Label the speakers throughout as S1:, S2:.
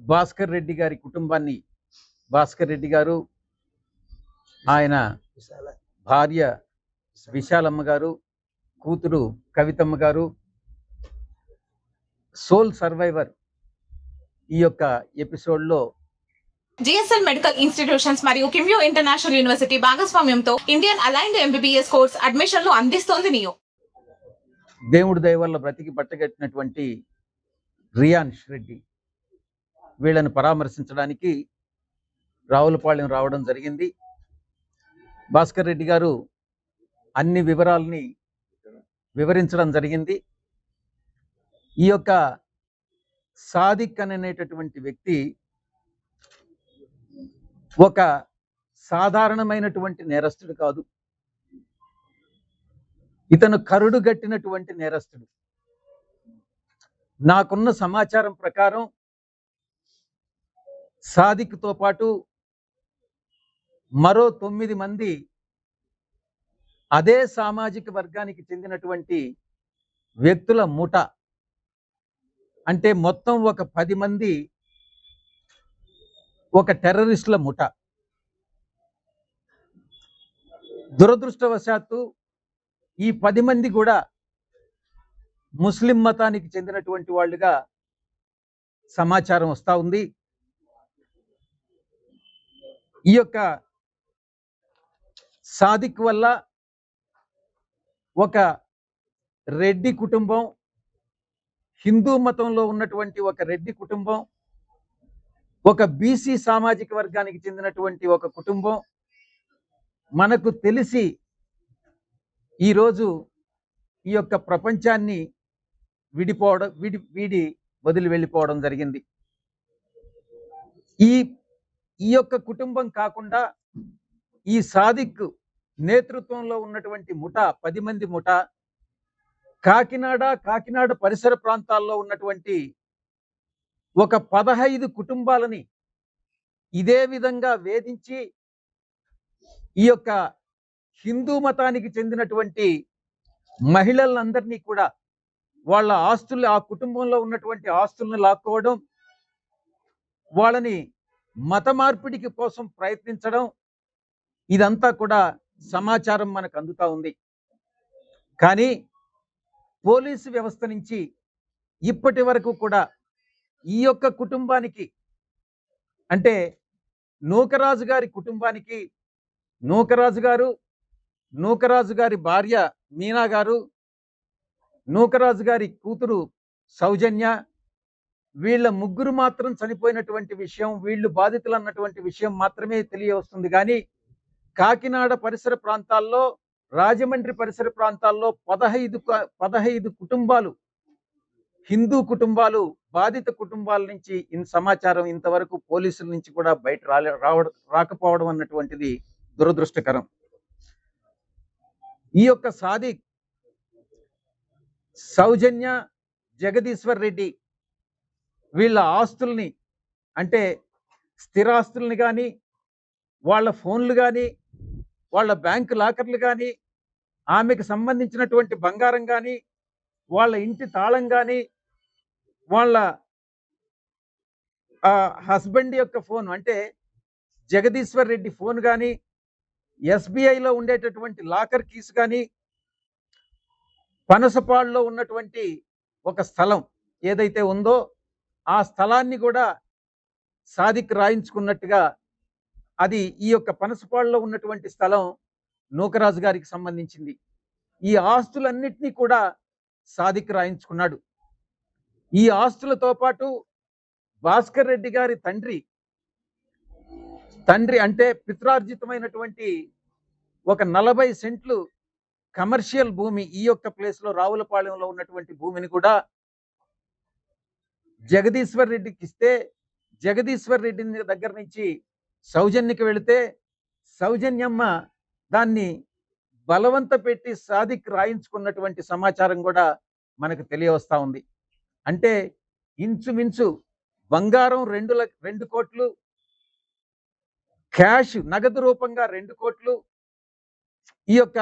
S1: భాస్కర్ రెడ్డి గారి కుటుంబాన్ని, భాస్కర్ రెడ్డి గారు, ఆయన భార్య విశాలమ్మ గారు, కూతురు కవితమ్మ గారు, సోల్ సర్వైవర్ ఈ యొక్క ఎపిసోడ్లో
S2: జిఎస్ఎల్ మెడికల్ ఇన్స్టిట్యూషన్స్ మరియు కిమ్యూ ఇంటర్నేషనల్ యూనివర్సిటీ భాగస్వామ్యంతో ఇండియన్ అలైన్డ్ ఎంబీబీఎస్ కోర్స్ అడ్మిషన్లు అందిస్తోంది నియో.
S1: దేవుడి దయ వల్ల బ్రతికి పట్టగట్టినటువంటి రియాన్ష్ రెడ్డి వీళ్ళని పరామర్శించడానికి రావులపాలెం రావడం జరిగింది. భాస్కర్ రెడ్డి గారు అన్ని వివరాలని వివరించడం జరిగింది. ఈ యొక్క సాదిక్ అనేటటువంటి వ్యక్తి ఒక సాధారణమైనటువంటి నేరస్తుడు కాదు. ఇతను కరుడు గట్టినటువంటి నేరస్తుడు. నాకున్న సమాచారం ప్రకారం సాదిక్తో పాటు మరో 9 మంది అదే సామాజిక వర్గానికి చెందినటువంటి వ్యక్తుల ముఠ, అంటే మొత్తం ఒక 10 మంది ఒక టెర్రరిస్టుల ముఠ. దురదృష్టవశాత్తు ఈ 10 మంది కూడా ముస్లిం మతానికి చెందినటువంటి వాళ్ళుగా సమాచారం వస్తూ ఉంది. ఈ యొక్క సాదిక్ వల్ల ఒక రెడ్డి కుటుంబం, హిందూ మతంలో ఉన్నటువంటి ఒక రెడ్డి కుటుంబం, ఒక బీసీ సామాజిక వర్గానికి చెందినటువంటి ఒక కుటుంబం మనకు తెలిసి ఈరోజు ఈ యొక్క ప్రపంచాన్ని వీడి వదిలి వెళ్ళిపోవడం జరిగింది. ఈ యొక్క కుటుంబం కాకుండా ఈ సాదిక్ నేతృత్వంలో ఉన్నటువంటి ముఠ, 10 మంది ముఠ కాకినాడ పరిసర ప్రాంతాల్లో ఉన్నటువంటి ఒక 15 కుటుంబాలని ఇదే విధంగా వేధించి ఈ యొక్క హిందూ మతానికి చెందినటువంటి మహిళలందరినీ కూడా వాళ్ళ ఆస్తులు, ఆ కుటుంబంలో ఉన్నటువంటి ఆస్తులను లాక్కోవడం, వాళ్ళని మత మార్పిడికి కోసం ప్రయత్నించడం, ఇదంతా కూడా సమాచారం మనకు అందుతా ఉంది. కానీ పోలీసు వ్యవస్థ నుంచి ఇప్పటి వరకు కూడా ఈ యొక్క కుటుంబానికి, అంటే నూకరాజు గారి కుటుంబానికి, నూకరాజు గారి భార్య మీనా గారు, నూకరాజు గారి కూతురు సౌజన్య, వీళ్ళ ముగ్గురు మాత్రం చనిపోయినటువంటి విషయం, వీళ్ళు బాధితులు అన్నటువంటి విషయం మాత్రమే తెలియవస్తుంది. కానీ కాకినాడ పరిసర ప్రాంతాల్లో, రాజమండ్రి పరిసర ప్రాంతాల్లో 15 కుటుంబాలు, హిందూ కుటుంబాలు, బాధిత కుటుంబాల నుంచి సమాచారం ఇంతవరకు పోలీసుల నుంచి కూడా బయట రాకపోవడం అన్నటువంటిది దురదృష్టకరం. ఈ యొక్క సాదిక్, సౌజన్య, జగదీశ్వర్ రెడ్డి వీళ్ళ ఆస్తుల్ని, అంటే స్థిరాస్తుల్ని కానీ, వాళ్ళ ఫోన్లు కానీ, వాళ్ళ బ్యాంకు లాకర్లు కానీ, ఆమెకు సంబంధించినటువంటి బంగారం కానీ, వాళ్ళ ఇంటి తాళం కానీ, వాళ్ళ హస్బెండ్ యొక్క ఫోన్, అంటే జగదీశ్వర్ రెడ్డి ఫోన్ కానీ, ఎస్బీఐలో ఉండేటటువంటి లాకర్ కీస్ కానీ, పనసపాడులో ఉన్నటువంటి ఒక స్థలం ఏదైతే ఉందో ఆ స్థలాన్ని కూడా సాదిక్ రాయించుకున్నట్టుగా, అది ఈ యొక్క పనసపాడులో ఉన్నటువంటి స్థలం నూకరాజు గారికి సంబంధించింది. ఈ ఆస్తులన్నిటినీ కూడా సాదిక్ రాయించుకున్నాడు. ఈ ఆస్తులతో పాటు భాస్కర్ రెడ్డి గారి తండ్రి అంటే పిత్రార్జితమైనటువంటి ఒక 40 సెంట్లు కమర్షియల్ భూమి, ఈ యొక్క ప్లేస్లో రావులపాలెంలో ఉన్నటువంటి భూమిని కూడా జగదీశ్వర్ రెడ్డికి ఇస్తే, జగదీశ్వర్ రెడ్డి దగ్గర నుంచి సౌజన్యకి వెళితే, సౌజన్యమ్మ దాన్ని బలవంత పెట్టి సాదిక్ రాయించుకున్నటువంటి సమాచారం కూడా మనకు తెలియవస్తా ఉంది. అంటే ఇంచుమించు బంగారం 2 కోట్లు, క్యాష్ నగదు రూపంగా 2 కోట్లు, ఈ యొక్క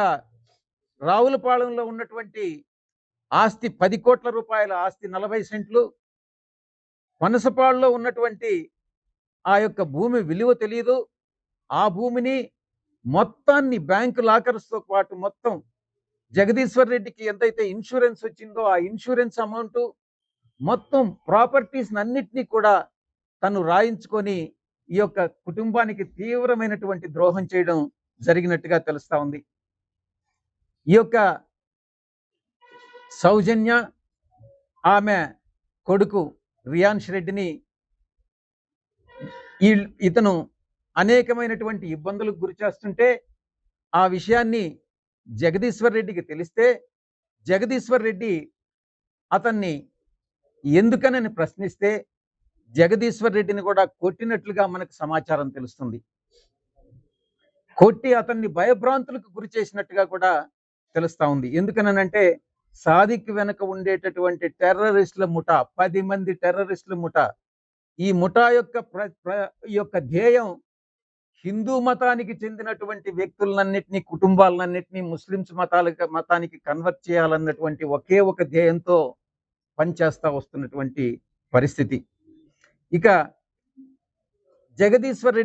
S1: రావులపాలెంలో ఉన్నటువంటి ఆస్తి 10 కోట్ల రూపాయల ఆస్తి, 40 సెంట్లు, పనసపాడులో ఉన్నటువంటి ఆ యొక్క భూమి విలువ తెలియదు. ఆ భూమిని మొత్తాన్ని బ్యాంకు లాకర్స్‌తో పాటు మొత్తం జగదీశ్వర్ రెడ్డికి ఎంతైతే ఇన్సూరెన్స్ వచ్చిందో ఆ ఇన్సూరెన్స్ అమౌంట్ మొత్తం ప్రాపర్టీస్‌నన్నిటిని కూడా తను రాయించుకొని ఈ యొక్క కుటుంబానికి తీవ్రమైనటువంటి ద్రోహం చేయడం జరిగినట్టుగా తెలుస్తా ఉంది. ఈ యొక్క సౌజన్య ఆమె కొడుకు రియాన్ష్ రెడ్డిని ఇతను అనేకమైనటువంటి ఇబ్బందులకు గురి చేస్తుంటే ఆ విషయాన్ని జగదీశ్వర్ రెడ్డికి తెలిస్తే జగదీశ్వర్ రెడ్డి అతన్ని ఎందుకనని ప్రశ్నిస్తే జగదీశ్వర్ రెడ్డిని కూడా కొట్టినట్లుగా మనకు సమాచారం తెలుస్తుంది. కొట్టి అతన్ని భయభ్రాంతులకు గురి చేసినట్టుగా కూడా తెలుస్తా ఉంది. ఎందుకనంటే సాదిక్ వెనక ఉండేటటువంటి టెర్రరిస్టుల ముఠా 10 మంది టెర్రరిస్టుల ముఠా. ఈ ముఠా యొక్క ధ్యేయం హిందూ మతానికి చెందినటువంటి వ్యక్తులన్నిటినీ కుటుంబాలన్నిటినీ ముస్లిమ్స్ మతానికి కన్వర్ట్ చేయాలన్నటువంటి ఒకే ఒక ధ్యేయంతో పనిచేస్తా వస్తున్నటువంటి పరిస్థితి. ఇక జగదీశ్వర్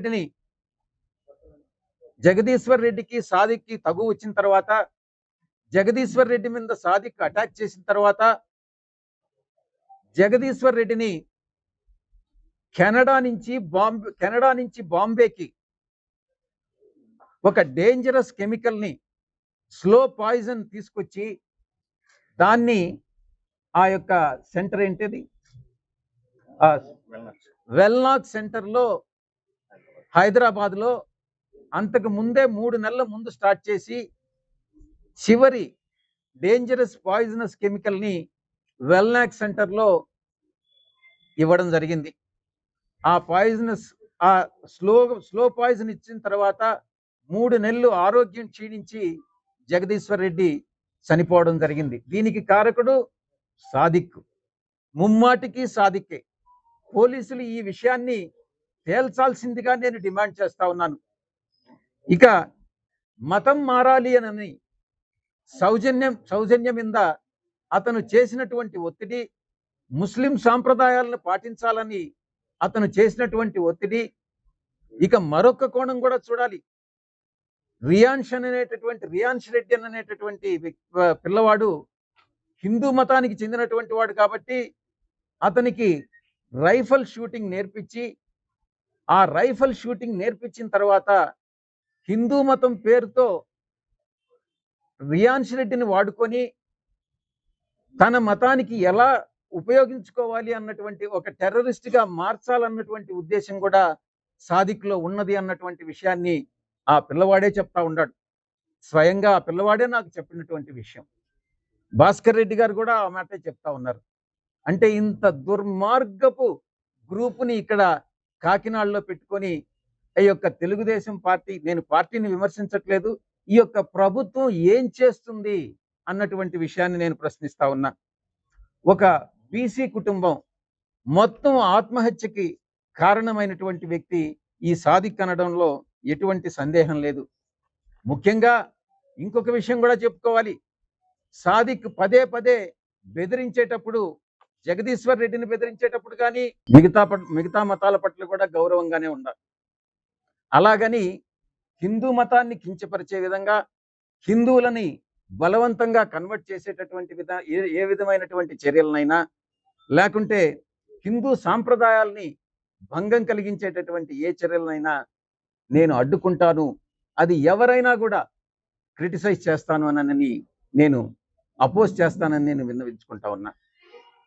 S1: రెడ్డికి సాదిక్కి తగు వచ్చిన తర్వాత జగదీశ్వర్ రెడ్డి మీద సాదిక్ అటాక్ చేసిన తర్వాత జగదీశ్వర్ రెడ్డిని కెనడా నుంచి బాంబేకి ఒక డేంజరస్ కెమికల్ని స్లో పాయిజన్ తీసుకొచ్చి దాన్ని ఆ యొక్క సెంటర్ ఏంటిది వెల్నాక్ సెంటర్లో హైదరాబాద్లో అంతకు ముందే 3 నెలల ముందు స్టార్ట్ చేసి చివరి డేంజరస్ పాయిజనస్ కెమికల్ని వెల్నాక్ సెంటర్లో ఇవ్వడం జరిగింది. ఆ స్లో పాయిజన్ ఇచ్చిన తర్వాత 3 నెలలు ఆరోగ్యం క్షీణించి జగదీశ్వర్ రెడ్డి చనిపోవడం జరిగింది. దీనికి కారకుడు సాదిక్, ముమ్మాటికి సాదిక్కే. పోలీసులు ఈ విషయాన్ని తేల్చాల్సిందిగా నేను డిమాండ్ చేస్తా ఉన్నాను. ఇక మతం మారాలి అని సౌజన్యం మీద అతను చేసినటువంటి ఒత్తిడి, ముస్లిం సాంప్రదాయాలను పాటించాలని అతను చేసినటువంటి ఒత్తిడి. ఇక మరొక కోణం కూడా చూడాలి. రియాన్ష్ రెడ్డి అనేటటువంటి పిల్లవాడు హిందూ మతానికి చెందినటువంటి వాడు కాబట్టి అతనికి రైఫల్ షూటింగ్ నేర్పించి ఆ రైఫల్ షూటింగ్ నేర్పించిన తర్వాత హిందూ మతం పేరుతో రియాన్ష్ రెడ్డిని వాడుకొని తన మతానికి ఎలా ఉపయోగించుకోవాలి అన్నటువంటి ఒక టెర్రరిస్ట్గా మార్చాలన్నటువంటి ఉద్దేశం కూడా సాదిక్లో ఉన్నది అన్నటువంటి విషయాన్ని ఆ పిల్లవాడే చెప్తా ఉన్నాడు. స్వయంగా ఆ పిల్లవాడే నాకు చెప్పినటువంటి విషయం. భాస్కర్ రెడ్డి గారు కూడా ఆ మాటే చెప్తా ఉన్నారు. అంటే ఇంత దుర్మార్గపు గ్రూపుని ఇక్కడ కాకినాడలో పెట్టుకొని ఈ యొక్క తెలుగుదేశం పార్టీ, నేను పార్టీని విమర్శించట్లేదు, ఈ యొక్క ప్రభుత్వం ఏం చేస్తుంది అన్నటువంటి విషయాన్ని నేను ప్రశ్నిస్తా ఉన్నా. ఒక బీసీ కుటుంబం మొత్తం ఆత్మహత్యకి కారణమైనటువంటి వ్యక్తి ఈ సాదిక్ అనడంలో ఎటువంటి సందేహం లేదు. ముఖ్యంగా ఇంకొక విషయం కూడా చెప్పుకోవాలి. సాదిక్ పదే బెదిరించేటప్పుడు, జగదీశ్వర్ రెడ్డిని బెదిరించేటప్పుడు కానీ మిగతా మతాల పట్ల కూడా గౌరవంగానే ఉండాలి. అలాగని హిందూ మతాన్ని కించపరిచే విధంగా, హిందువులని బలవంతంగా కన్వర్ట్ చేసేటటువంటి ఏ విధమైనటువంటి చర్యలనైనా, లేకుంటే హిందూ సాంప్రదాయాల్ని భంగం కలిగించేటటువంటి ఏ చర్యలనైనా నేను అడ్డుకుంటాను. అది ఎవరైనా కూడా క్రిటిసైజ్ చేస్తాను అని నేను అపోజ్ చేస్తానని నేను విన్నవించుకుంటా ఉన్నా.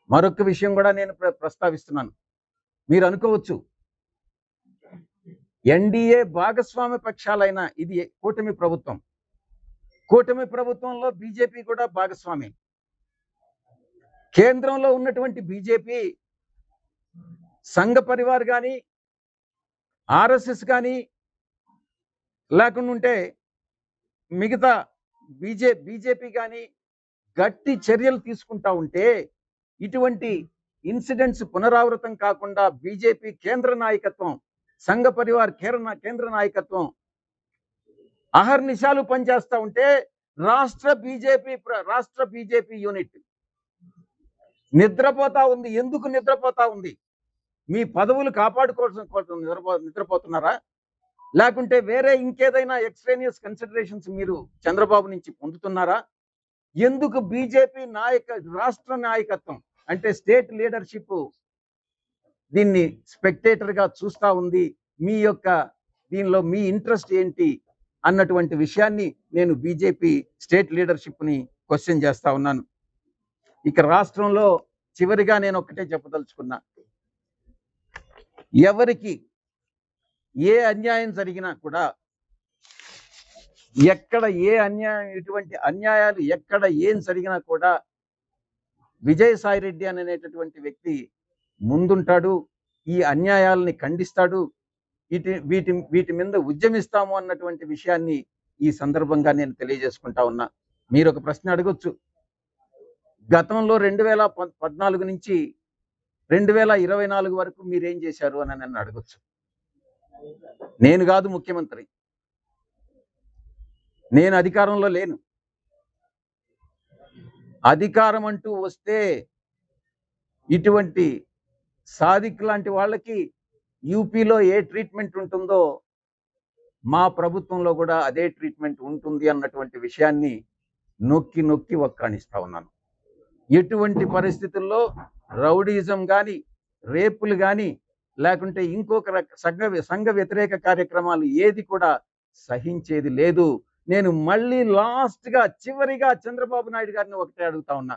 S1: మరొక విషయం కూడా నేను ప్రస్తావిస్తున్నాను. మీరు అనుకోవచ్చు, ఎన్డీఏ భాగస్వామ్య పక్షాలైన ఇది కూటమి ప్రభుత్వంలో బీజేపీ కూడా భాగస్వామి. కేంద్రంలో ఉన్నటువంటి బీజేపీ సంఘ పరివార్ కానీ, ఆర్ఎస్ఎస్ కానీ, లేకుండా మిగతా బీజేపీ కానీ గట్టి చర్యలు తీసుకుంటా ఉంటే ఇటువంటి ఇన్సిడెంట్స్ పునరావృతం కాకుండా బీజేపీ కేంద్ర నాయకత్వం, సంఘ పరివార్ కేంద్ర నాయకత్వం అహర్నిశాలు పనిచేస్తా ఉంటే రాష్ట్ర బీజేపీ యూనిట్ నిద్రపోతా ఉంది. ఎందుకు నిద్రపోతా ఉంది? మీ పదవులు కాపాడుకోవడం కోసం నిద్రపోతున్నారా? లేకుంటే వేరే ఇంకేదైనా ఎక్స్‌ట్రేనియస్ కన్సిడరేషన్స్ మీరు చంద్రబాబు నుంచి పొందుతున్నారా? ఎందుకు బీజేపీ రాష్ట్ర నాయకత్వం అంటే స్టేట్ లీడర్‌షిప్ దీన్ని స్పెక్టేటర్‌గా చూస్తా ఉంది. దీనిలో మీ ఇంట్రెస్ట్ ఏంటి అన్నటువంటి విషయాన్ని నేను బీజేపీ స్టేట్ లీడర్‌షిప్‌ని క్వెషన్ చేస్తా ఉన్నాను. ఇక రాష్ట్రంలో చివరిగా నేను ఒక్కటే చెప్పదలుచుకున్నా. ఎవరికి ఏ అన్యాయం జరిగినా కూడా ఎక్కడ ఇటువంటి అన్యాయాలు ఎక్కడ ఏం జరిగినా కూడా విజయసాయి రెడ్డి అనేటటువంటి వ్యక్తి ముందుంటాడు. ఈ అన్యాయాలని ఖండిస్తాడు. వీటి మీద ఉద్యమిస్తాము అన్నటువంటి విషయాన్ని ఈ సందర్భంగా నేను తెలియజేసుకుంటా ఉన్నా. మీరు ఒక ప్రశ్న అడగొచ్చు. గతంలో 2014 నుంచి 2024 వరకు మీరేం చేశారు అని నన్ను అడగొచ్చు. నేను కాదు ముఖ్యమంత్రి, నేను అధికారంలో లేను. అధికారం అంటూ వస్తే ఇటువంటి సాదిక్ లాంటి వాళ్ళకి యూపీలో ఏ ట్రీట్మెంట్ ఉంటుందో మా ప్రభుత్వంలో కూడా అదే ట్రీట్మెంట్ ఉంటుంది అన్నటువంటి విషయాన్ని నొక్కి నొక్కి వక్కాణిస్తా ఉన్నాను. ఎటువంటి పరిస్థితుల్లో రౌడీజం కానీ, రేపులు కానీ, లేకుంటే ఇంకొక సంఘ వ్యతిరేక కార్యక్రమాలు ఏది కూడా సహించేది లేదు. నేను మళ్ళీ చివరిగా చంద్రబాబు నాయుడు గారిని ఒకటే అడుగుతా ఉన్నా.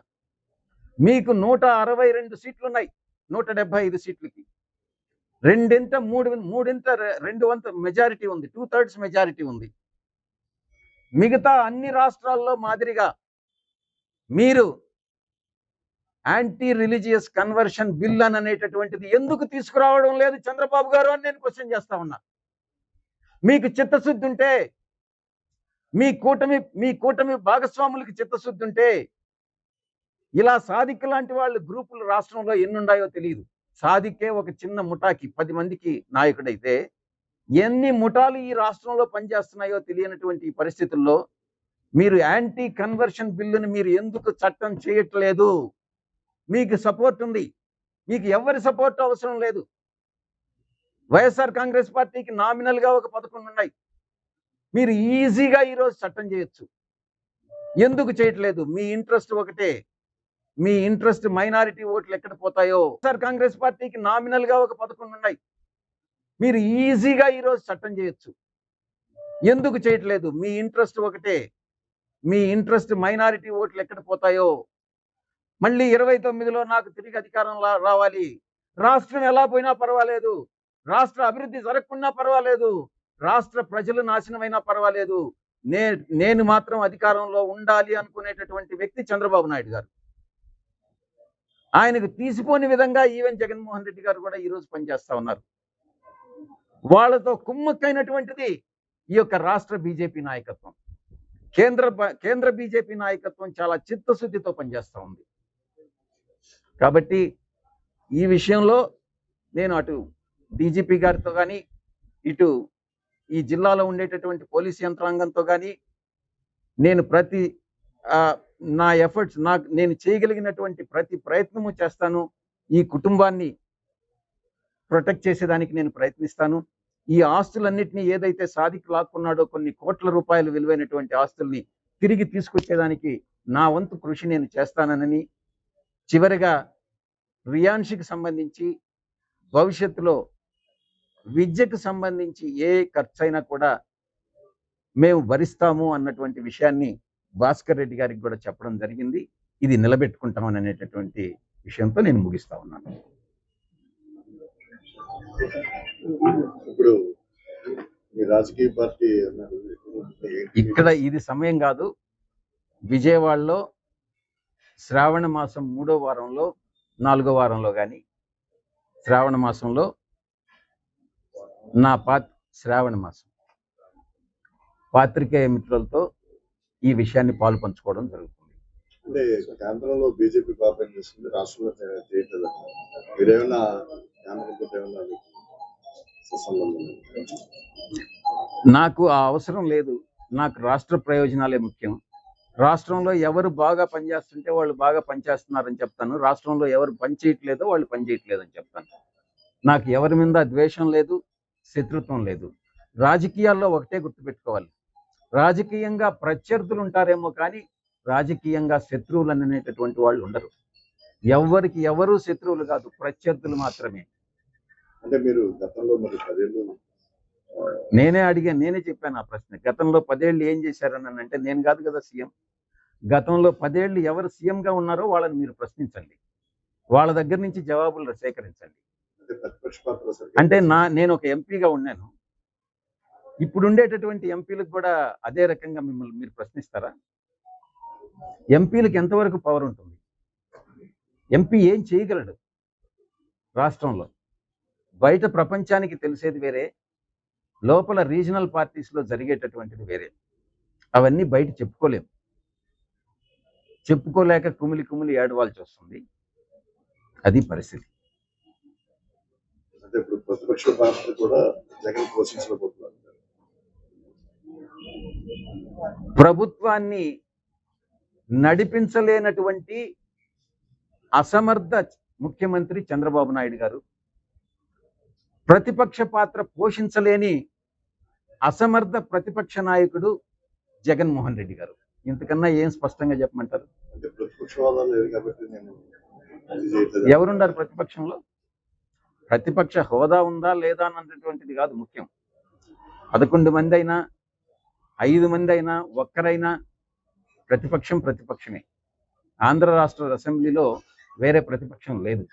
S1: మీకు 162 సీట్లు ఉన్నాయి 175 సీట్లకి. రెండు వంత మెజారిటీ ఉంది, 2/3 మెజారిటీ ఉంది. మిగతా అన్ని రాష్ట్రాల్లో మాదిరిగా మీరు యాంటీ రిలీజియస్ కన్వర్షన్ బిల్ అనేటటువంటిది ఎందుకు తీసుకురావడం లేదు చంద్రబాబు గారు అని నేను క్వశ్చన్ చేస్తా ఉన్నా. మీకు చిత్తశుద్ధి ఉంటే, మీ కూటమి భాగస్వాములకి చిత్తశుద్ధి ఉంటే, ఇలా సాదిక్ లాంటి వాళ్ళ గ్రూపులు రాష్ట్రంలో ఎన్నున్నాయో తెలియదు. సాదికే ఒక చిన్న ముఠాకి 10 మందికి నాయకుడైతే ఎన్ని ముఠాలు ఈ రాష్ట్రంలో పనిచేస్తున్నాయో తెలియనటువంటి పరిస్థితుల్లో మీరు యాంటీ కన్వర్షన్ బిల్లుని మీరు ఎందుకు చట్టం చేయట్లేదు? మీకు సపోర్ట్ ఉంది, మీకు ఎవరి సపోర్ట్ అవసరం లేదు. వైఎస్ఆర్ కాంగ్రెస్ పార్టీకి నామినల్ గా ఒక 11 ఉన్నాయి. మీరు ఈజీగా ఈరోజు చట్టం చేయొచ్చు. ఎందుకు చేయట్లేదు? మీ ఇంట్రెస్ట్ ఒకటే. మీ ఇంట్రెస్ట్ మైనారిటీ ఓట్లు ఎక్కడ పోతాయో. వైఎస్ఆర్ కాంగ్రెస్ పార్టీకి నామినల్ గా ఒక 11 ఉన్నాయి. మీరు ఈజీగా ఈరోజు చట్టం చేయొచ్చు. ఎందుకు చేయట్లేదు? మీ ఇంట్రెస్ట్ ఒకటే. మీ ఇంట్రెస్ట్ మైనారిటీ ఓట్లు ఎక్కడ పోతాయో. మళ్ళీ 29లో నాకు తిరిగి అధికారం రావాలి. రాష్ట్రం ఎలా పోయినా పర్వాలేదు, రాష్ట్ర అభివృద్ధి జరగకున్నా పర్వాలేదు, రాష్ట్ర ప్రజలు నాశనమైనా పర్వాలేదు, నేను మాత్రం అధికారంలో ఉండాలి అనుకునేటటువంటి వ్యక్తి చంద్రబాబు నాయుడు గారు. ఆయనకు తీసిపోని విధంగా ఈవెన్ జగన్మోహన్ రెడ్డి గారు కూడా ఈరోజు పనిచేస్తా ఉన్నారు. వాళ్ళతో కుమ్మక్కైనటువంటిది ఈ యొక్క రాష్ట్ర బీజేపీ నాయకత్వం. కేంద్ర బీజేపీ నాయకత్వం చాలా చిత్తశుద్ధితో పనిచేస్తూ ఉంది. కాబట్టి ఈ విషయంలో నేను అటు డీజీపీ గారితో కానీ, ఇటు ఈ జిల్లాలో ఉండేటటువంటి పోలీస్ యంత్రాంగంతో కానీ నేను నా ఎఫర్ట్స్, నేను చేయగలిగినటువంటి ప్రతి ప్రయత్నము చేస్తాను. ఈ కుటుంబాన్ని ప్రొటెక్ట్ చేసేదానికి నేను ప్రయత్నిస్తాను. ఈ ఆస్తులన్నింటినీ ఏదైతే సాదిక్ లాక్కున్నాడో, కొన్ని కోట్ల రూపాయలు విలువైనటువంటి ఆస్తుల్ని తిరిగి తీసుకొచ్చేదానికి నా వంతు కృషి నేను చేస్తానని, చివరిగా రియాన్షికి సంబంధించి భవిష్యత్తులో విద్యకు సంబంధించి ఏ ఖర్చైనా కూడా మేము భరిస్తాము అన్నటువంటి విషయాన్ని భాస్కర్ రెడ్డి గారికి కూడా చెప్పడం జరిగింది. ఇది నిలబెట్టుకుంటామని అనేటటువంటి విషయంతో నేను ముగిస్తా ఉన్నాను.
S3: ఇప్పుడు మీ రాజకీయ పార్టీ
S1: ఇక్కడ ఇది సమయం కాదు. విజయవాడలో శ్రావణ మాసం 3వ వారంలో 4వ వారంలో కానీ, శ్రావణ మాసంలో శ్రావణ మాసం పాత్రికేయ మిత్రులతో ఈ విషయాన్ని పాలు పంచుకోవడం జరుగుతుంది.
S3: అంటే కేంద్రంలో బీజేపీ బాగా పనిచేస్తుంది, రాష్ట్రంలో చేయట్లేదు. మీరేమన్నా
S1: నాకు ఆ అవసరం లేదు. నాకు రాష్ట్ర ప్రయోజనాలే ముఖ్యం. రాష్ట్రంలో ఎవరు బాగా పనిచేస్తుంటే వాళ్ళు బాగా పనిచేస్తున్నారని చెప్తాను. రాష్ట్రంలో ఎవరు పనిచేయట్లేదో వాళ్ళు పనిచేయట్లేదని చెప్తాను. నాకు ఎవరి మీద ద్వేషం లేదు, శత్రుత్వం లేదు. రాజకీయాల్లో ఒకటే గుర్తుపెట్టుకోవాలి, రాజకీయంగా ప్రత్యర్థులు ఉంటారేమో కానీ రాజకీయంగా శత్రువులు అనేటటువంటి వాళ్ళు ఉండరు. ఎవరికి ఎవరు శత్రువులు కాదు, ప్రత్యర్థులు మాత్రమే.
S3: అంటే మీరు గతంలో మరి 10 ఏళ్ళు
S1: నేనే చెప్పాను ఆ ప్రశ్న. గతంలో 10 ఏళ్ళు ఏం చేశారని అంటే, నేను కాదు కదా సీఎం. గతంలో 10 ఏళ్ళు ఎవరు సీఎంగా ఉన్నారో వాళ్ళని మీరు ప్రశ్నించండి, వాళ్ళ దగ్గర నుంచి జవాబులు సేకరించండి.
S3: అంటే ప్రతిపక్ష పాత్ర
S1: అంటే నేను ఒక ఎంపీగా ఉన్నాను, ఇప్పుడు ఉండేటటువంటి ఎంపీలకు కూడా అదే రకంగా మిమ్మల్ని మీరు ప్రశ్నిస్తారా? ఎంపీలకు ఎంతవరకు పవర్ ఉంటుంది? ఎంపీ ఏం చేయగలడు రాష్ట్రంలో? బయట ప్రపంచానికి తెలిసేది వేరే, లోపల రీజనల్ పార్టీస్లో జరిగేటటువంటిది వేరే. అవన్నీ బయట చెప్పుకోలేము. చెప్పుకోలేక కుమిలి కుమిలి ఏడవాల్సి వస్తుంది. అది పరిస్థితి.
S3: అంటే ఇప్పుడు ప్రతిపక్ష పాత్ర కూడా జగన్ పోషించలేకపోతున్నారు.
S1: ప్రభుత్వాన్ని నడిపించలేనటువంటి అసమర్థ ముఖ్యమంత్రి చంద్రబాబు నాయుడు గారు, ప్రతిపక్ష పాత్ర పోషించలేని అసమర్థ ప్రతిపక్ష నాయకుడు జగన్మోహన్ రెడ్డి గారు. ఇంతకన్నా ఏం స్పష్టంగా చెప్పమంటారు?
S3: అంటే ప్రతిపక్ష హోదా లేదు కాబట్టి నేను అది చేయట్లేదు.
S1: ఎవరున్నారు ప్రతిపక్షంలో? ప్రతిపక్ష హోదా ఉందా లేదా అన్నటువంటిది కాదు ముఖ్యం. 11 మంది అయినా, 5 మంది అయినా, ఒక్కరైనా ప్రతిపక్షమే. ఆంధ్ర రాష్ట్ర అసెంబ్లీలో వేరే ప్రతిపక్షం లేదు.